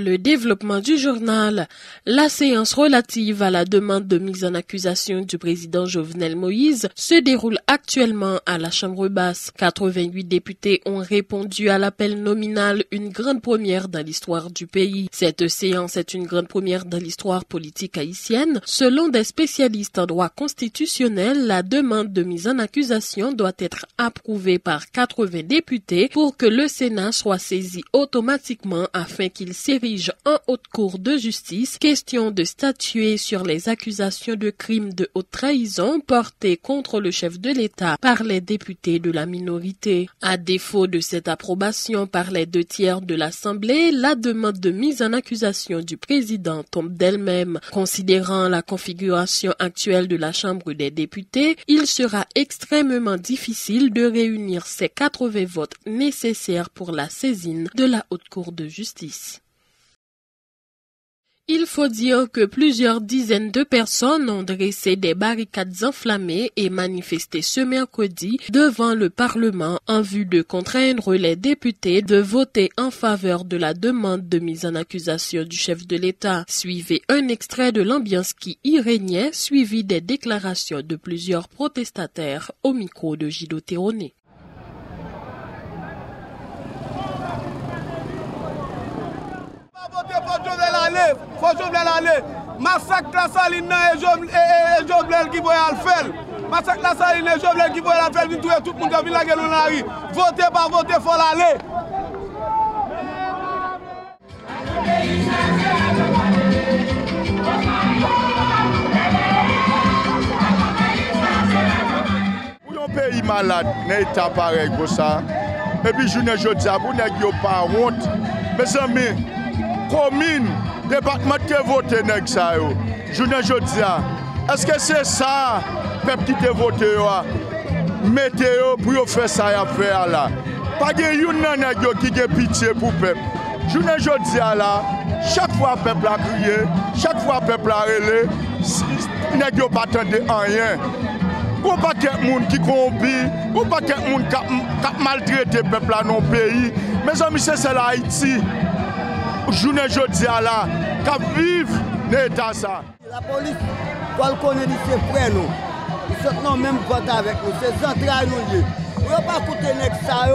Le développement du journal. La séance relative à la demande de mise en accusation du président Jovenel Moïse se déroule actuellement à la Chambre basse. 88 députés ont répondu à l'appel nominal, une grande première dans l'histoire du pays. Cette séance est une grande première dans l'histoire politique haïtienne. Selon des spécialistes en droit constitutionnel, la demande de mise en accusation doit être approuvée par 80 députés pour que le Sénat soit saisi automatiquement afin qu'il s'érige en haute cour de justice, question de statuer sur les accusations de crimes de haute trahison portées contre le chef de l'État par les députés de la minorité. À défaut de cette approbation par les 2/3 de l'Assemblée, la demande de mise en accusation du président tombe d'elle-même. Considérant la configuration actuelle de la Chambre des députés, il sera extrêmement difficile de réunir ces 80 votes nécessaires pour la saisine de la haute cour de justice. Il faut dire que plusieurs dizaines de personnes ont dressé des barricades enflammées et manifesté ce mercredi devant le Parlement en vue de contraindre les députés de voter en faveur de la demande de mise en accusation du chef de l'État. Suivez un extrait de l'ambiance qui y régnait, suivi des déclarations de plusieurs protestataires au micro de Gido Théroné. Faut Jovenel aller. Massacre la saline et Jovenel qui voit le faire. Massacre la saline et Jovenel qui voit le faire. Tout le monde a vu la gueule dans la rue. Votez pas voter, faut l'aller. Pour un pays malade, n'est pas pareil comme ça. Et puis je ne dis pas, vous n'avez pas honte. Mes amis, commune, département qui a voté, je ne dis pas, est-ce que c'est ça, peuple qui a voté, mettez-vous pour faire ça et faire là. Pas de yon qui a pitié pour le peuple. Je ne dis pas là, chaque fois le peuple a crié, chaque fois le peuple a relé, n'a pas attendu rien. Ou pas de monde qui compie, ou pas de monde qui a maltraité le peuple dans nos pays. Mes amis, c'est là Haïti. Je ne dis pas là, qui vivent l'état ça. La police, quand elle connaît ses frères, ils sont même vote avec nous, c'est central nous. Nous ne pouvons pas écouter ça,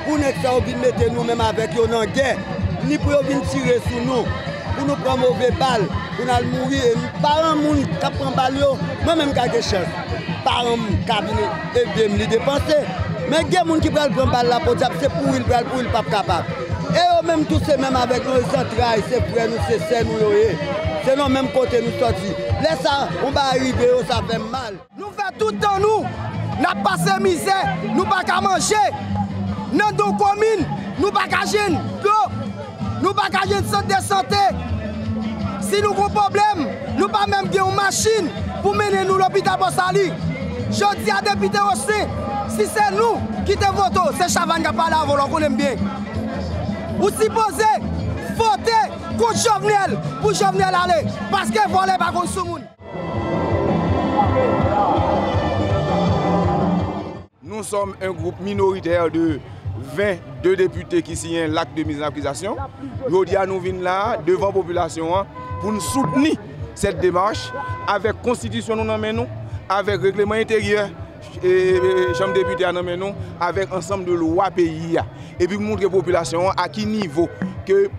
pour nous mettre nous-mêmes avec eux dans la guerre, ni pour venir tirer sur nous, pour nous prendre mauvais balles, pour nous mourir. Par un monde qui prend balle, moi-même qui ai chef, par un cabinet, et de me dépenser. Mais il y a des gens qui prennent balle là pour dire c'est pour il pas capable. Et eux-mêmes tous ces mêmes avec nous, centrales, c'est frères nous, c'est sœurs nous, c'est nous même côté nous sortis. Laisse ça, on va arriver, ça fait mal. Nous faisons tout le temps, nous n'avons pas de misère, nous n'avons pas manger. Dans nos communes, nous n'avons pas de l'eau, nous n'avons pas de centre de santé. Si nous avons un problème, nous n'avons pas même une machine pour mener nous l'hôpital pour Sali. Je dis à des députés aussi, si c'est nous qui te votons, c'est Chavan qui a parlé avant, on l'aime bien. Vous supposez voter contre Jovenel pour Jovenel aller, parce que voler pas contre tout le monde. Nous sommes un groupe minoritaire de 22 députés qui signent l'acte de mise en accusation. Nous venons là devant la population pour nous soutenir cette démarche avec la Constitution nous nous, avec le règlement intérieur et Chambre des députés nous, avec ensemble de lois pays. Et puis montrer à la population à quel niveau que le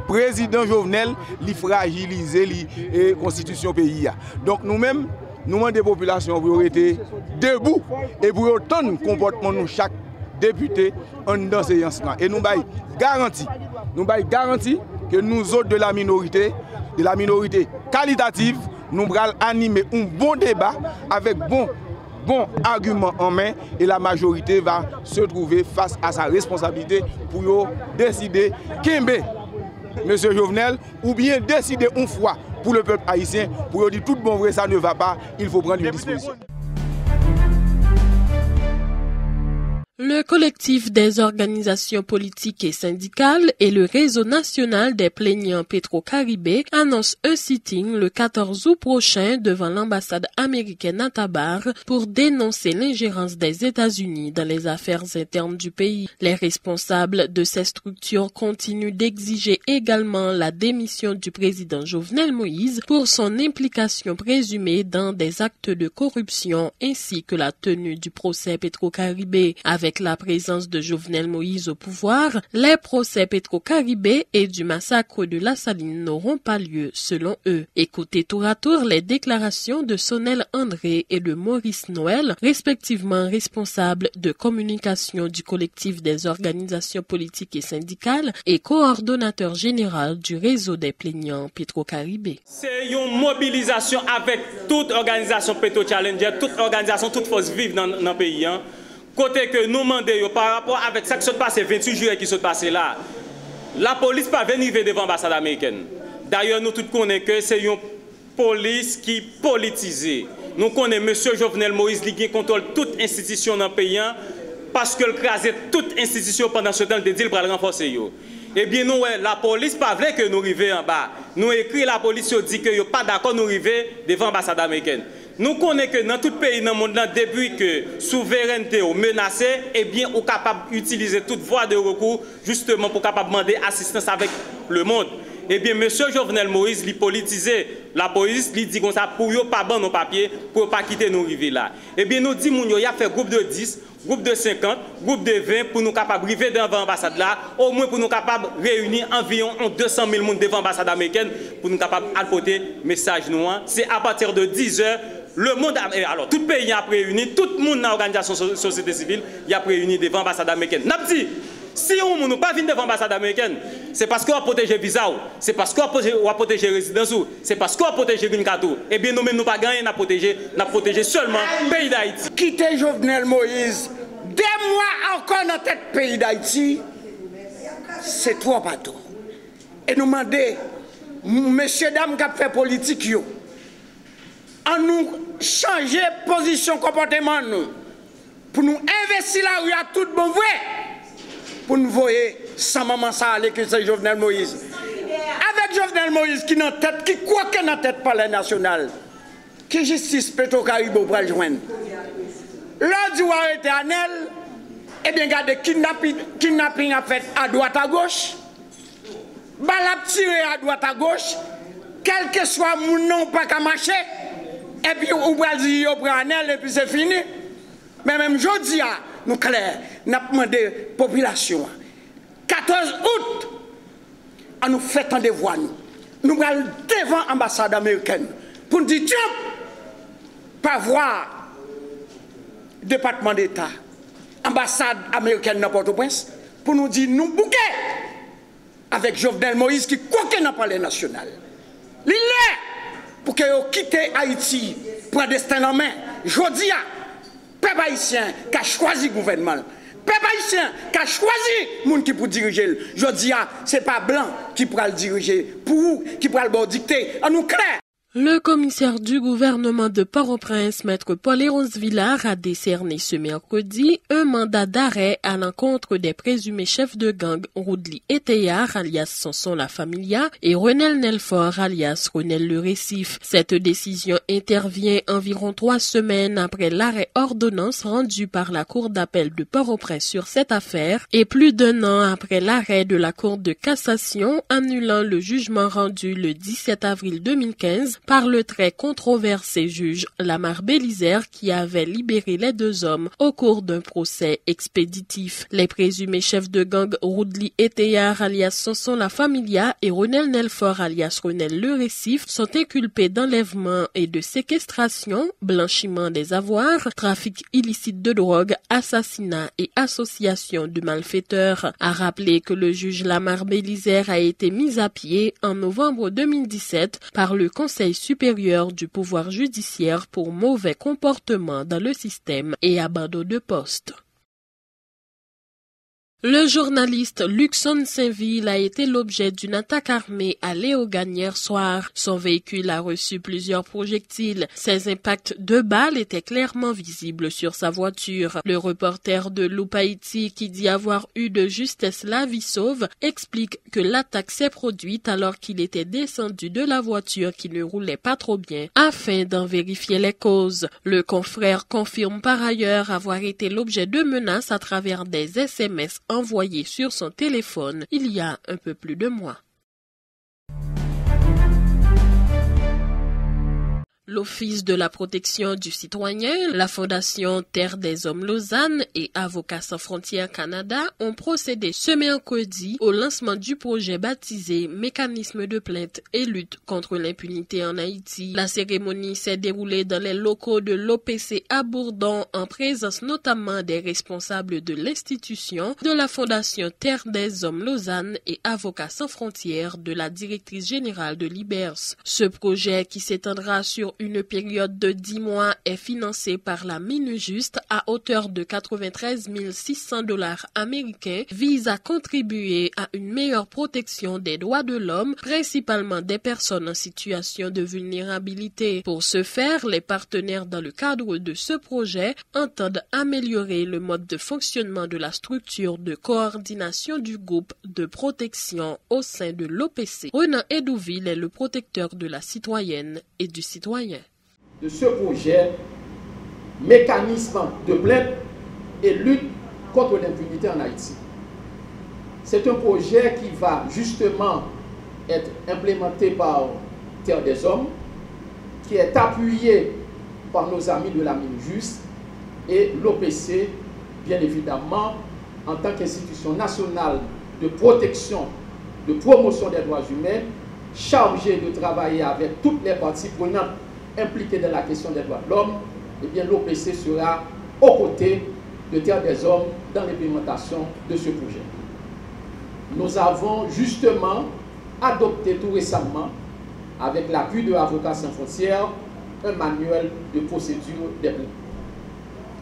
président Jovenel li fragilise la constitution pays. Donc nous-mêmes, nous demandons des populations pour être debout et pour autant de comportement de chaque député dans ces séances-là. Et nous avons garanti que nous autres de la minorité qualitative, nous allons animer un bon débat avec bon argument en main et la majorité va se trouver face à sa responsabilité pour décider Kembe, M. Jovenel, ou bien décider une fois pour le peuple haïtien, pour dire tout bon vrai, ça ne va pas, il faut prendre une disposition. Le collectif des organisations politiques et syndicales et le réseau national des plaignants Petro-Caribé annoncent un sitting le 14 août prochain devant l'ambassade américaine à Tabar pour dénoncer l'ingérence des États-Unis dans les affaires internes du pays. Les responsables de ces structures continuent d'exiger également la démission du président Jovenel Moïse pour son implication présumée dans des actes de corruption ainsi que la tenue du procès Petro-Caribé. Avec la présence de Jovenel Moïse au pouvoir, les procès Petro-Caribé et du massacre de La Saline n'auront pas lieu, selon eux. Écoutez tour à tour les déclarations de Sonel André et de Maurice Noël, respectivement responsables de communication du collectif des organisations politiques et syndicales et coordonnateur général du réseau des plaignants Petro-Caribé. C'est une mobilisation avec toute organisation Petro-Challenger, toute organisation, toute force vive dans le pays. Côté que nous demandons par rapport avec ça qui s'est passé 28 juillet qui s'est passé là, la police pas venir devant l'ambassade américaine. D'ailleurs, nous tous connaissons que c'est une police qui politisée. Nous connaissons M. Jovenel Moïse qui contrôle toute institution dans le pays parce qu'il crasait toute institution pendant ce temps de dire pour le renforcer. Eh bien, nous, la police pas voulait que nous arrivions en bas. Nous écrit la police dit que nous pas d'accord nous arriver devant l'ambassade américaine. Nous connaissons que dans tout pays dans le monde, depuis que la souveraineté est menacée, eh bien, on est capable d'utiliser toute voie de recours justement pour capable demander assistance avec le monde. Eh bien, M. Jovenel Moïse, il politisé. La police lui dit comme ça pour ne pas ban nos papiers, pour ne pas quitter nos rivières là. Eh bien, nous disons qu'il y a fait groupe de 10, groupe de 50, groupe de 20 pour nous capables de arriver devant l'ambassade là, au moins pour nous capables de réunir environ 200 000 personnes devant l'ambassade américaine pour nous capables d'apporter message noir. C'est à partir de 10 h. Le monde, alors tout le pays a réuni, tout le monde dans l'organisation société civile a réuni devant l'ambassade américaine. Napti, si on ne pas venir devant l'ambassade américaine, c'est parce qu'on a protégé le visa, c'est parce qu'on a protégé la résidence, c'est parce qu'on a protégé le green card. Eh bien, nous-mêmes, nous pas gagné, nous avons protégé seulement le pays d'Haïti. Quitter Jovenel Moïse, 2 mois encore dans tête pays d'Haïti, c'est trop bateau. Et nous demandons, messieurs, dames qui ont fait politique, en nous changer position comportement nous pour nous investir la rue à tout bon vrai pour nous voir sans maman ça aller que c'est Jovenel Moïse avec Jovenel Moïse qui dans tête qui quoi que dans tête palais national qui justice Petro-Caribé pour le joindre l'ordre du éternel et bien regardez kidnapping a fait à droite à gauche balap tiré à droite à gauche quel que soit mon nom pas qu'à marcher. Et puis, on va dire, on prend un et puis c'est fini. Mais même aujourd'hui, nous clair, nous avons demandé à la population, 14 août, à nous faire tant de voix. Nous allons devant l'ambassade américaine pour nous dire, tiens, pas voir département d'État, ambassade américaine dans Port-au-Prince, pour nous dire, nous bouquet avec Jovenel Moïse qui quoi qu'il n'a pas le national. Il est pour que vous quittez Haïti pour un destin en main. Je dis à peuple haïtien qui a choisi le gouvernement. Peuple haïtien qui a choisi le monde qui peut diriger. Je dis à ce n'est pas blanc qui pourra le diriger. Pour vous, qui pourra le dicter. En nous clair. Le commissaire du gouvernement de Port-au-Prince, maître Paul-Héros Villard, a décerné ce mercredi un mandat d'arrêt à l'encontre des présumés chefs de gang Roudli Eteyar, alias Sanson La Familia, et Renel Nelfort, alias Renel Le Récif. Cette décision intervient environ 3 semaines après l'arrêt ordonnance rendu par la Cour d'appel de Port-au-Prince sur cette affaire et plus d'1 an après l'arrêt de la Cour de cassation annulant le jugement rendu le 17 avril 2015 par le très controversé juge Lamar Bélisaire qui avait libéré les 2 hommes au cours d'un procès expéditif. Les présumés chefs de gang Roudli Eteyar alias Sanson La Familia et Renel Nelfort alias Renel Le Récif sont inculpés d'enlèvement et de séquestration, blanchiment des avoirs, trafic illicite de drogue, assassinat et association de malfaiteurs. À rappeler que le juge Lamar Bélisaire a été mis à pied en novembre 2017 par le Conseil supérieur du pouvoir judiciaire pour mauvais comportement dans le système et abandon de poste. Le journaliste Luxon Saint-Ville a été l'objet d'une attaque armée à Léogane hier soir. Son véhicule a reçu plusieurs projectiles. Ses impacts de balles étaient clairement visibles sur sa voiture. Le reporter de Loup Haïti, qui dit avoir eu de justesse la vie sauve, explique que l'attaque s'est produite alors qu'il était descendu de la voiture qui ne roulait pas trop bien afin d'en vérifier les causes. Le confrère confirme par ailleurs avoir été l'objet de menaces à travers des SMS envoyé sur son téléphone il y a un peu plus de mois. L'Office de la protection du citoyen, la Fondation Terre des Hommes Lausanne et Avocats sans frontières Canada ont procédé ce mercredi au lancement du projet baptisé Mécanisme de plainte et lutte contre l'impunité en Haïti. La cérémonie s'est déroulée dans les locaux de l'OPC à Bourdon en présence notamment des responsables de l'institution, de la Fondation Terre des Hommes Lausanne et Avocats sans frontières, de la directrice générale de l'IBERS. Ce projet qui s'étendra sur une période de 10 mois est financée par la Minujuste à hauteur de 93 600 $ américains, vise à contribuer à une meilleure protection des droits de l'homme, principalement des personnes en situation de vulnérabilité. Pour ce faire, les partenaires dans le cadre de ce projet entendent améliorer le mode de fonctionnement de la structure de coordination du groupe de protection au sein de l'OPC. Renan Edouville est le protecteur de la citoyenne et du citoyen. De ce projet, mécanisme de plainte et lutte contre l'impunité en Haïti. C'est un projet qui va justement être implémenté par Terre des Hommes, qui est appuyé par nos amis de la Minujuste et l'OPC, bien évidemment, en tant qu'institution nationale de protection, de promotion des droits humains, chargée de travailler avec toutes les parties prenantes impliquées dans la question des droits de l'homme. Eh bien, l'OPC sera aux côtés de Terre des Hommes dans l'implémentation de ce projet. Nous avons justement adopté tout récemment, avec l'appui de Avocats sans frontières, un manuel de procédure des plaintes.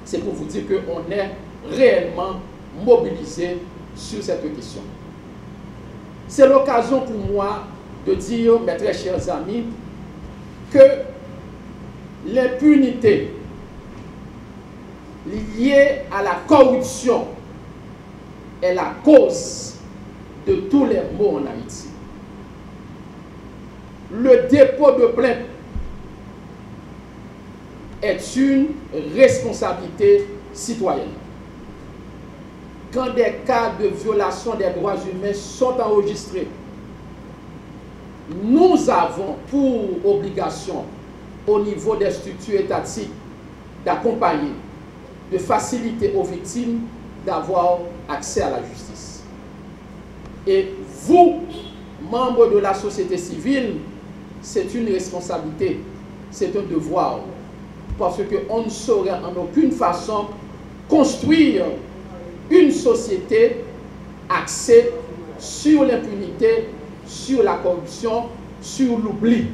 C'est pour vous dire qu'on est réellement mobilisé sur cette question. C'est l'occasion pour moi de dire, mes très chers amis, que l'impunité liée à la corruption est la cause de tous les maux en Haïti. Le dépôt de plainte est une responsabilité citoyenne. Quand des cas de violation des droits humains sont enregistrés, nous avons pour obligation, au niveau des structures étatiques, d'accompagner, de faciliter aux victimes d'avoir accès à la justice. Et vous, membres de la société civile, c'est une responsabilité, c'est un devoir, parce qu'on ne saurait en aucune façon construire une société axée sur l'impunité, sur la corruption, sur l'oubli.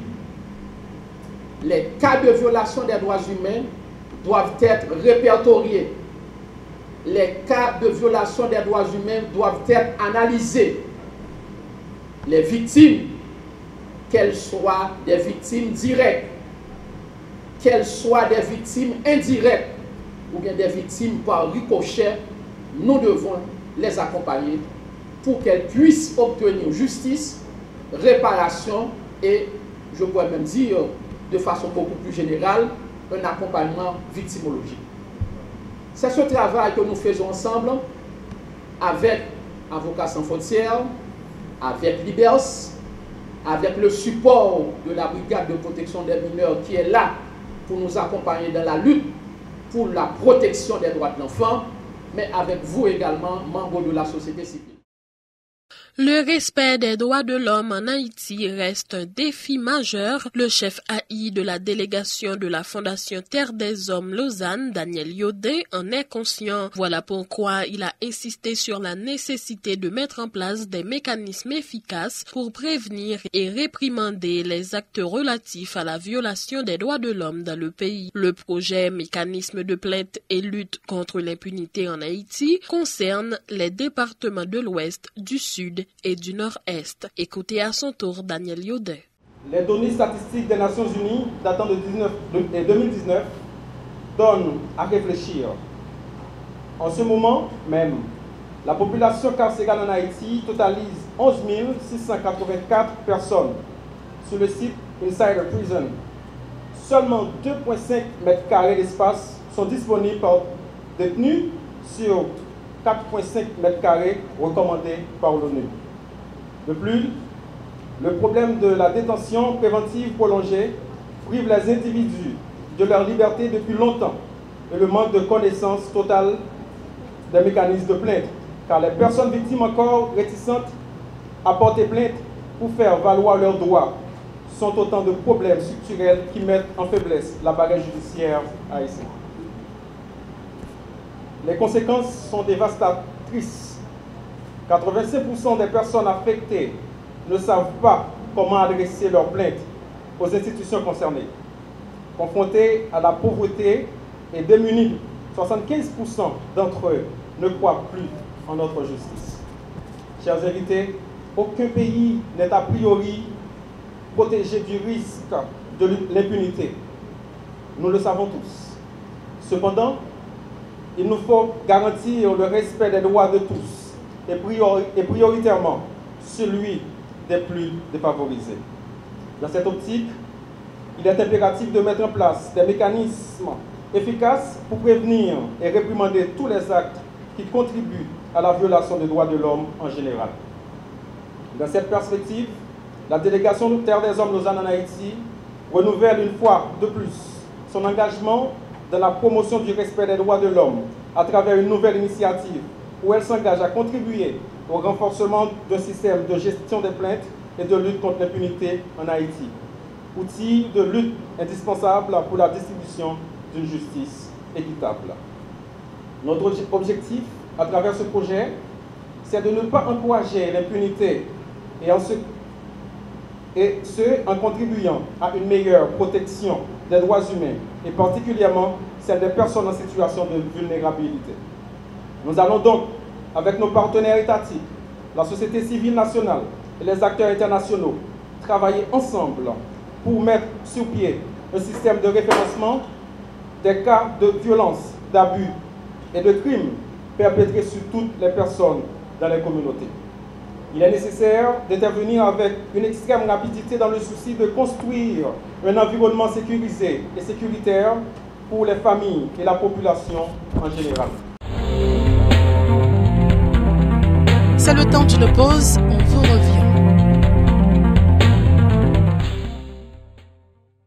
Les cas de violation des droits humains doivent être répertoriés. Les cas de violation des droits humains doivent être analysés. Les victimes, qu'elles soient des victimes directes, qu'elles soient des victimes indirectes ou bien des victimes par ricochet, nous devons les accompagner pour qu'elles puissent obtenir justice, réparation et, je pourrais même dire, de façon beaucoup plus générale, un accompagnement victimologique. C'est ce travail que nous faisons ensemble avec Avocats sans frontières, avec l'IBERS, avec le support de la brigade de protection des mineurs qui est là pour nous accompagner dans la lutte pour la protection des droits de l'enfant, mais avec vous également, membres de la société civile. Le respect des droits de l'homme en Haïti reste un défi majeur. Le chef AI de la délégation de la Fondation Terre des Hommes Lausanne, Daniel Yodé, en est conscient. Voilà pourquoi il a insisté sur la nécessité de mettre en place des mécanismes efficaces pour prévenir et réprimander les actes relatifs à la violation des droits de l'homme dans le pays. Le projet Mécanisme de plainte et lutte contre l'impunité en Haïti concerne les départements de l'Ouest, du Sud et du Nord-Est. Écoutez à son tour Daniel Yodé. Les données statistiques des Nations Unies datant de 2019 donnent à réfléchir. En ce moment même, la population carcérale en Haïti totalise 11 684 personnes sur le site Insider Prison. Seulement 2,5 mètres carrés d'espace sont disponibles par détenus sur 4,5 mètres carrés recommandés par l'ONU. De plus, le problème de la détention préventive prolongée prive les individus de leur liberté depuis longtemps et le manque de connaissance totale des mécanismes de plainte, car les personnes victimes encore réticentes à porter plainte pour faire valoir leurs droits sont autant de problèmes structurels qui mettent en faiblesse l'appareil judiciaire haïtien. Les conséquences sont dévastatrices. 85% des personnes affectées ne savent pas comment adresser leurs plaintes aux institutions concernées. Confrontés à la pauvreté et démunis, 75% d'entre eux ne croient plus en notre justice. Chers invités, aucun pays n'est a priori protégé du risque de l'impunité. Nous le savons tous. Cependant, il nous faut garantir le respect des droits de tous et prioritairement celui des plus défavorisés. Dans cette optique, il est impératif de mettre en place des mécanismes efficaces pour prévenir et réprimander tous les actes qui contribuent à la violation des droits de l'homme en général. Dans cette perspective, la délégation de Terre des Hommes Lausanne en Haïti renouvelle une fois de plus son engagement dans la promotion du respect des droits de l'homme à travers une nouvelle initiative où elle s'engage à contribuer au renforcement d'un système de gestion des plaintes et de lutte contre l'impunité en Haïti, outil de lutte indispensable pour la distribution d'une justice équitable. Notre objectif à travers ce projet, c'est de ne pas encourager l'impunité et ce en contribuant à une meilleure protection des droits humains et particulièrement celle des personnes en situation de vulnérabilité. Nous allons donc, avec nos partenaires étatiques, la société civile nationale et les acteurs internationaux, travailler ensemble pour mettre sur pied un système de référencement des cas de violence, d'abus et de crimes perpétrés sur toutes les personnes dans les communautés. Il est nécessaire d'intervenir avec une extrême rapidité dans le souci de construire un environnement sécurisé et sécuritaire pour les familles et la population en général. C'est le temps d'une pause, on vous revient.